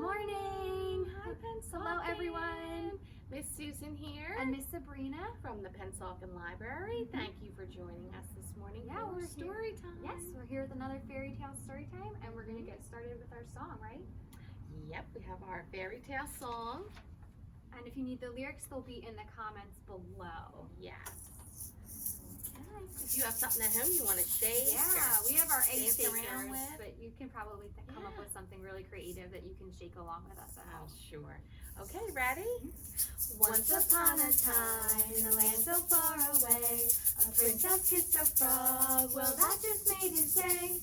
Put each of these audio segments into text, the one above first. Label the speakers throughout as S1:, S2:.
S1: morning.
S2: Hi, Pennsauken.
S1: Hello, everyone.
S2: Miss Susan here.
S1: And Miss Sabrina
S2: from the Pennsauken Library. Thank you for joining us this morning for story time.
S1: Yes, we're here with another Fairytale Storytime, and we're going to get started with our song, right?
S2: Yep, we have our fairy tale song.
S1: And if you need the lyrics, they'll be in the comments below.
S2: Yes. Okay. If you have something at home you want to shake,
S1: we have our egg
S2: dance
S1: shakers,
S2: around with.
S1: but you can probably come up with something really creative that you can shake along with us at home.
S2: Sure. Okay, ready?
S3: Once upon a time, in a land so far away, a princess kissed a frog. Well, that just made his day.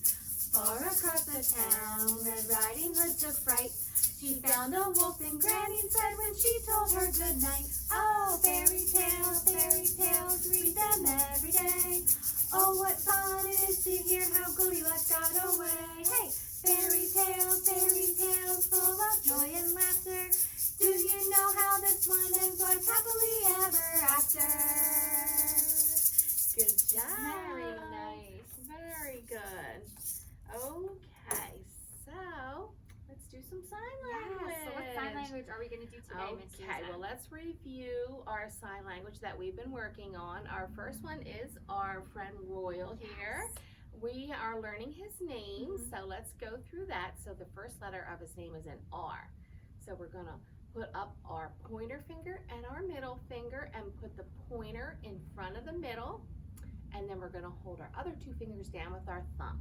S3: Far across the town, Red Riding Hood took fright. She found a wolf in Granny's bed when she told her good night. Oh, fairy tales, read them every day. Oh, what fun it is to hear how Goldilocks got away. Hey, fairy tales full of joy and laughter. Do you know how this one ends? Was happily ever after.
S2: Good job.
S1: Very nice.
S2: Very good. Okay, so let's do some sign language.
S1: So what sign language are we going to do today, Miss Susan?
S2: Okay, well, let's review our sign language that we've been working on. Our first one is our friend Royal here. We are learning his name, so let's go through that. So the first letter of his name is an R. So we're going to put up our pointer finger and our middle finger and put the pointer in front of the middle, and then we're going to hold our other two fingers down with our thumb.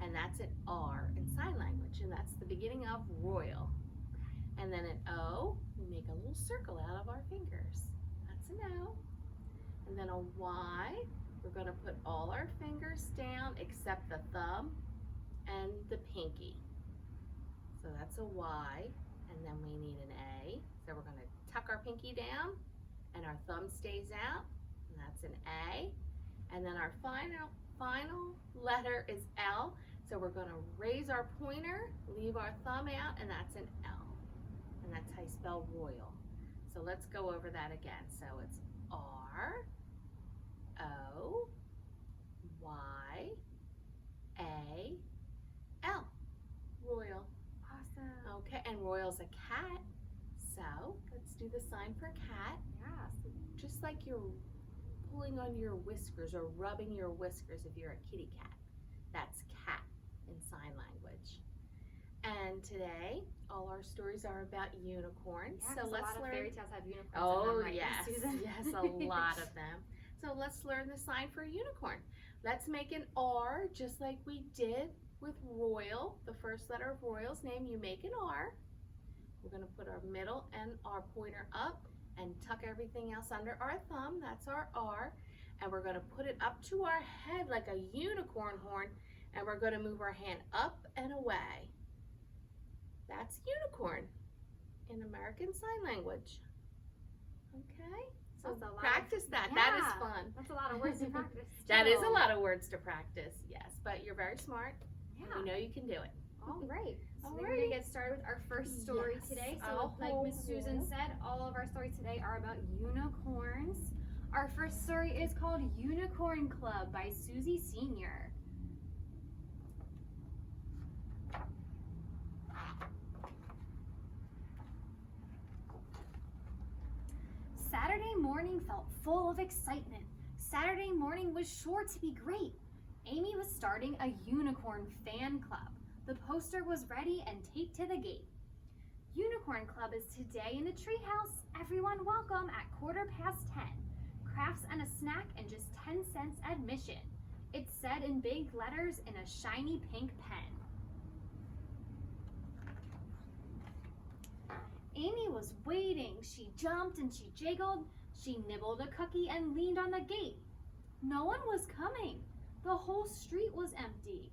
S2: And that's an R in sign language, and that's the beginning of Royal. And then an O, we make a little circle out of our fingers. That's an O. And then a Y, we're going to put all our fingers down except the thumb and the pinky. So that's a Y. And then we need an A. So we're going to tuck our pinky down and our thumb stays out, and that's an A. And then our final letter is L. So we're going to raise our pointer, leave our thumb out, and that's an L. And that's how you spell Royal. So let's go over that again. So it's R, O, Y, A, L. Royal.
S1: Awesome.
S2: Okay, and Royal's a cat. So let's do the sign for cat.
S1: Yes.
S2: Just like you're pulling on your whiskers or rubbing your whiskers if you're a kitty cat. That's cat in sign language. And today, all our stories are about unicorns.
S1: Yeah,
S2: so let's
S1: a lot
S2: learn.
S1: Of fairy tales have unicorns
S2: Oh,
S1: in them, right,
S2: yes,
S1: Miss Susan?
S2: yes, a lot of them. So let's learn the sign for a unicorn. Let's make an R just like we did with Royal. The first letter of Royal's name, you make an R. We're going to put our middle and our pointer up and tuck everything else under our thumb. That's our R. And we're going to put it up to our head like a unicorn horn, and we're going to move our hand up and away. That's unicorn in American Sign Language. Okay? So practice that. That is fun.
S1: That's a lot of words to practice.
S2: That is a lot of words to practice, yes. But you're very smart.
S1: Yeah.
S2: We know you can do it.
S1: All right. So
S2: Alrighty.
S1: we're going to get started with our first story today. So like Miss Susan said, all of our stories today are about unicorns. Our first story is called Unicorn Club by Susie Sr. Saturday morning felt full of excitement. Saturday morning was sure to be great. Amy was starting a unicorn fan club. The poster was ready and taped to the gate. Unicorn Club is today in the treehouse. Everyone welcome at 10:15. Crafts and a snack and just 10 cents admission. It said in big letters in a shiny pink pen. Amy was waiting. She jumped and she jiggled. She nibbled a cookie and leaned on the gate. No one was coming. The whole street was empty.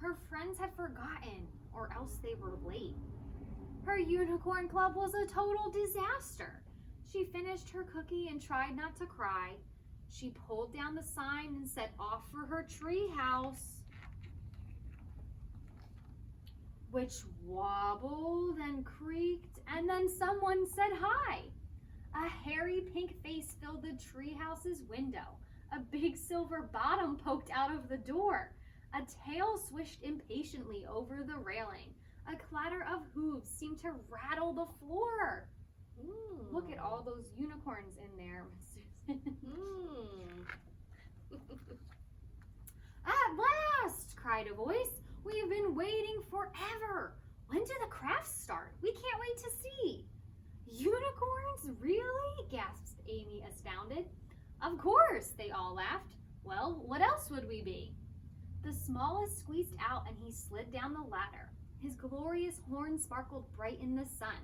S1: Her friends had forgotten, or else they were late. Her unicorn club was a total disaster. She finished her cookie and tried not to cry. She pulled down the sign and set off for her tree house, which wobbled and creaked, and then someone said hi. A hairy pink face filled the treehouse's window. A big silver bottom poked out of the door. A tail swished impatiently over the railing. A clatter of hooves seemed to rattle the floor. Look at all those unicorns in there, Miss Susan. At last, cried a voice. We have been waiting forever. When do the crafts start? We can't wait to see. Unicorns? Really? Gasped Amy, astounded. Of course, they all laughed. Well, what else would we be? The smallest squeezed out and he slid down the ladder. His glorious horn sparkled bright in the sun.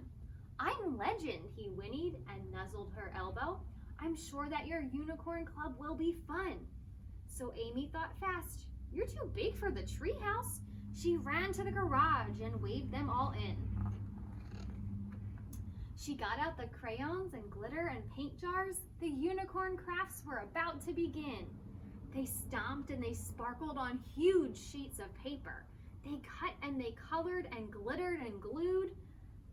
S1: I'm Legend, he whinnied and nuzzled her elbow. I'm sure that your unicorn club will be fun. So Amy thought fast. You're too big for the treehouse. She ran to the garage and waved them all in. She got out the crayons and glitter and paint jars. The unicorn crafts were about to begin. They stomped and they sparkled on huge sheets of paper. They cut and they colored and glittered and glued.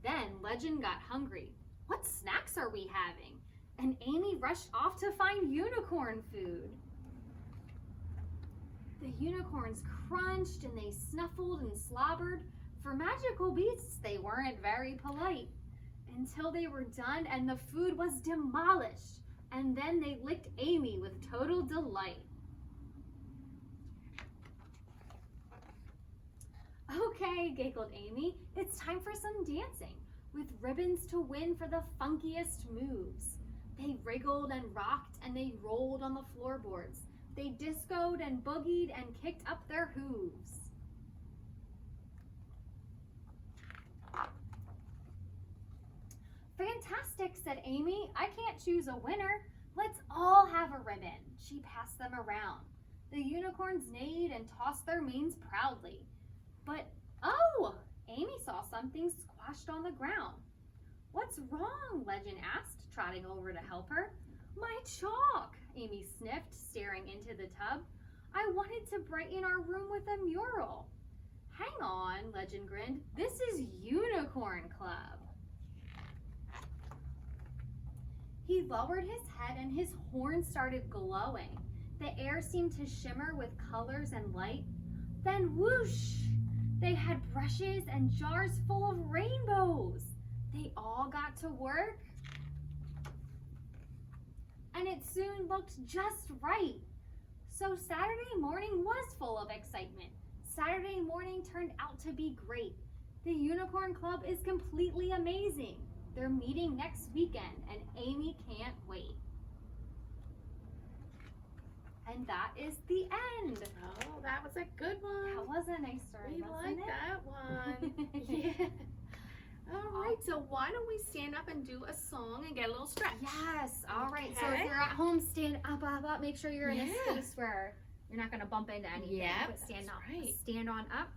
S1: Then Legend got hungry. What snacks are we having? And Amy rushed off to find unicorn food. The unicorns crunched and they snuffled and slobbered. For magical beasts, they weren't very polite. Until they were done and the food was demolished. And then they licked Amy with total delight. Okay, giggled Amy, it's time for some dancing, with ribbons to win for the funkiest moves. They wriggled and rocked and they rolled on the floorboards. They discoed and boogied and kicked up their hooves. Fantastic, said Amy. I can't choose a winner. Let's all have a ribbon. She passed them around. The unicorns neighed and tossed their manes proudly. But, oh, Amy saw something squashed on the ground. What's wrong? Legend asked, trotting over to help her. My chalk, Amy sniffed, staring into the tub. I wanted to brighten our room with a mural. Hang on, Legend grinned. This is Unicorn Club. He lowered his head and his horn started glowing. The air seemed to shimmer with colors and light. Then whoosh! They had brushes and jars full of rainbows. They all got to work. And it soon looked just right. So Saturday morning was full of excitement. Saturday morning turned out to be great. The Unicorn Club is completely amazing. They're meeting next weekend and Amy can't wait. And that is the end.
S2: Oh, that was a good one.
S1: That was a nice story,
S2: We
S1: wasn't
S2: like
S1: it?
S2: that one. Yeah. All right, so why don't we stand up and do a song and get a little stretch?
S1: Yes. All right. So
S2: Okay.
S1: if you're at home, stand up. Make sure you're in a
S2: Yeah.
S1: space where you're not going to bump into anything.
S2: Yep,
S1: But stand
S2: that's
S1: up.
S2: right.
S1: Stand on up.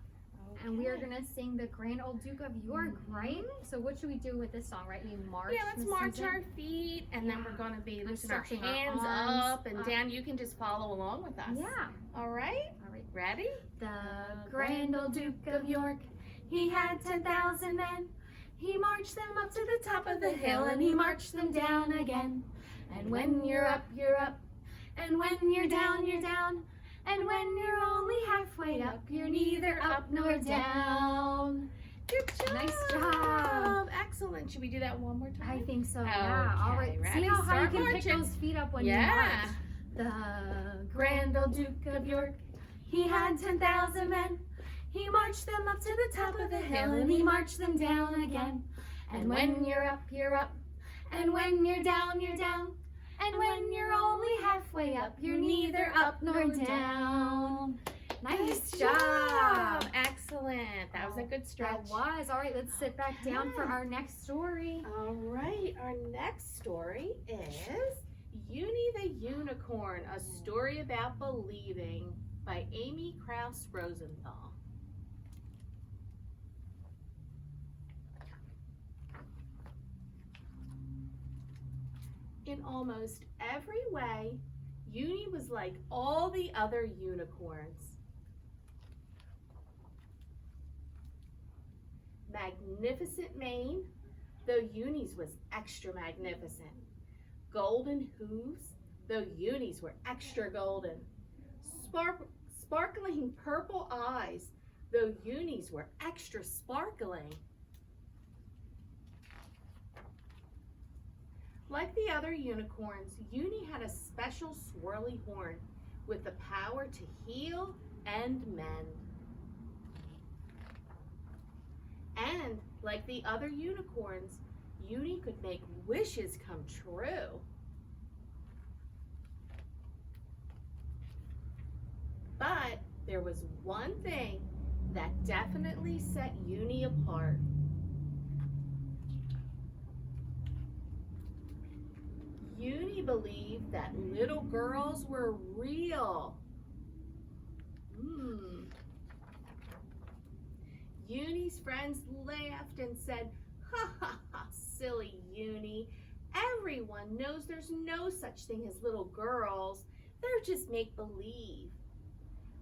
S1: And we are going to sing the Grand Old Duke of York, right? So what should we do with this song, right? We march.
S2: Yeah, let's
S1: Miss
S2: march
S1: Susan?
S2: our feet, and then we're going to be lifting our
S1: stretching our
S2: hands
S1: arms
S2: up and
S1: up.
S2: down. You can just follow along with us.
S1: Yeah.
S2: All right?
S1: All right.
S2: Ready?
S3: The grand old Duke of York, he had 10,000 men. He marched them up to the top of the hill, and he marched them down again. And when you're up, you're up. And when you're down, you're down. And when you're only halfway up, you're neither up nor down.
S2: Good job.
S1: Nice job.
S2: Excellent. Should we do that one more time?
S1: I think so. Yeah. All right.
S2: Okay,
S1: See
S2: ready?
S1: how high you
S2: Start
S1: can pick
S2: marching.
S1: those feet up when
S2: Yeah.
S1: you march.
S3: The grand old Duke of York, he had 10,000 men. He marched them up to the top of the hill, and he marched them down again. And when you're up, you're up. And when you're down, you're down. And when you're only halfway up, you're neither up nor down.
S1: Nice
S2: Good
S1: job.
S2: Excellent. That was a good stretch.
S1: That was. All right. Let's sit back down for our next story.
S2: All right. Our next story is Uni the Unicorn, a story about believing by Amy Krauss Rosenthal. In almost every way, Uni was like all the other unicorns. Magnificent mane, though Uni's was extra magnificent. Golden hooves, though Uni's were extra golden. Sparkling purple eyes, though Uni's were extra sparkling. Like the other unicorns, Uni had a special swirly horn with the power to heal and mend. And like the other unicorns, Uni could make wishes come true. But there was one thing that definitely set Uni apart. Uni believed that little girls were real. Uni's friends laughed and said, "Ha ha ha, silly Uni. Everyone knows there's no such thing as little girls. They're just make-believe."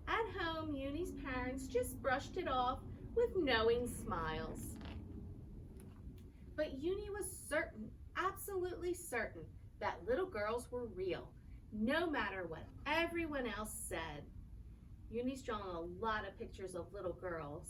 S2: At home, Uni's parents just brushed it off with knowing smiles. But Uni was certain, absolutely certain, that little girls were real, no matter what everyone else said. Uni's drawn a lot of pictures of little girls.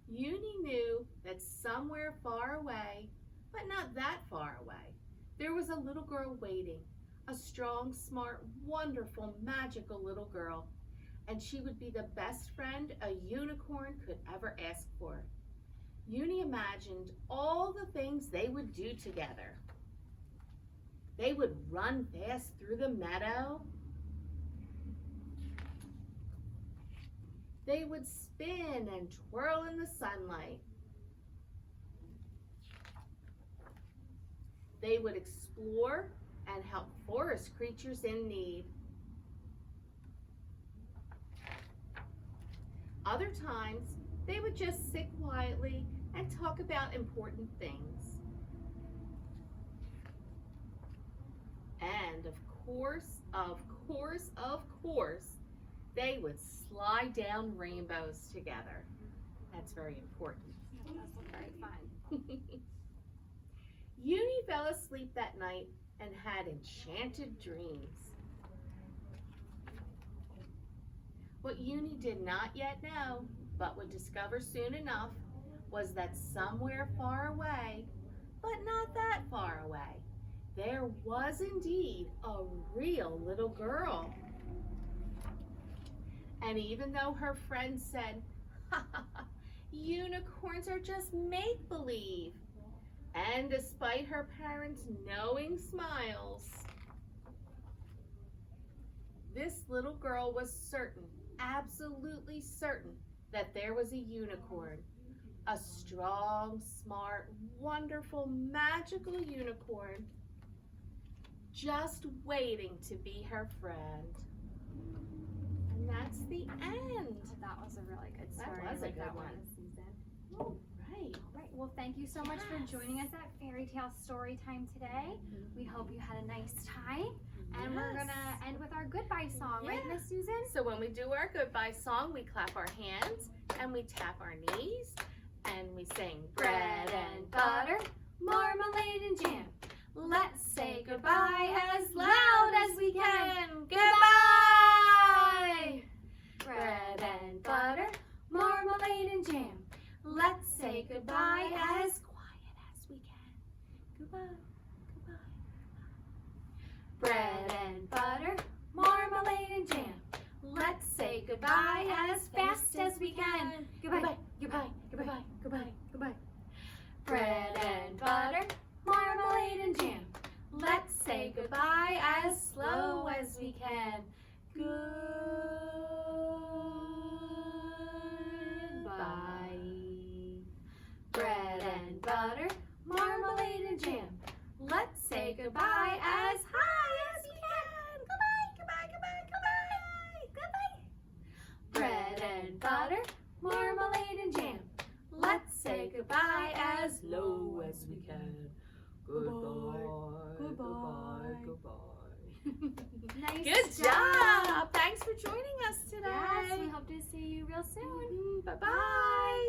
S2: Uni knew that somewhere far away, but not that far away, there was a little girl waiting, a strong, smart, wonderful, magical little girl, and she would be the best friend a unicorn could ever ask for. Uni imagined all the things they would do together. They would run fast through the meadow. They would spin and twirl in the sunlight. They would explore and help forest creatures in need. Other times, they would just sit quietly and talk about important things. And of course, they would slide down rainbows together. That's very important.
S1: That's very fun.
S2: Uni fell asleep that night and had enchanted dreams. What Uni did not yet know, but would discover soon enough, was that somewhere far away, but not that far away, there was indeed a real little girl. And even though her friends said, "Ha ha ha, unicorns are just make-believe," and despite her parents' knowing smiles, this little girl was certain, absolutely certain, that there was a unicorn, a strong, smart, wonderful, magical unicorn, just waiting to be her friend. And that's the end.
S1: That was a really good story.
S2: That was a
S1: I like
S2: good
S1: that
S2: one.
S1: Susan.
S2: Oh, right.
S1: All right. Well, thank you so much for
S2: Yes.
S1: joining us at Fairytale Storytime today. We hope you had a nice time. And we're
S2: Yes.
S1: gonna end with our goodbye song, right,
S2: Yeah.
S1: Miss Susan?
S2: So when we do our goodbye song, we clap our hands and we tap our knees and we sing
S1: Bread and butter, marmalade and jam. Let's say goodbye as loud as we can. Goodbye! Bread and butter, marmalade and jam. Let's say goodbye as quiet as we can. Goodbye, goodbye. Bread and butter, marmalade and jam. Let's say goodbye as fast as we can. Goodbye, goodbye, goodbye, goodbye, goodbye. Bread and butter, marmalade and jam. Let's say goodbye as slow as we can. Goodbye. Bread and butter, marmalade and jam. Let's say goodbye as high as we can. Goodbye, goodbye, goodbye, goodbye, goodbye. Bread and butter, marmalade and jam. Let's say goodbye as low as we can.
S2: Goodbye.
S1: Goodbye.
S2: Goodbye.
S1: Nice
S2: Good job. Thanks for joining us today.
S1: Yes, we hope to see you real soon.
S2: Bye-bye.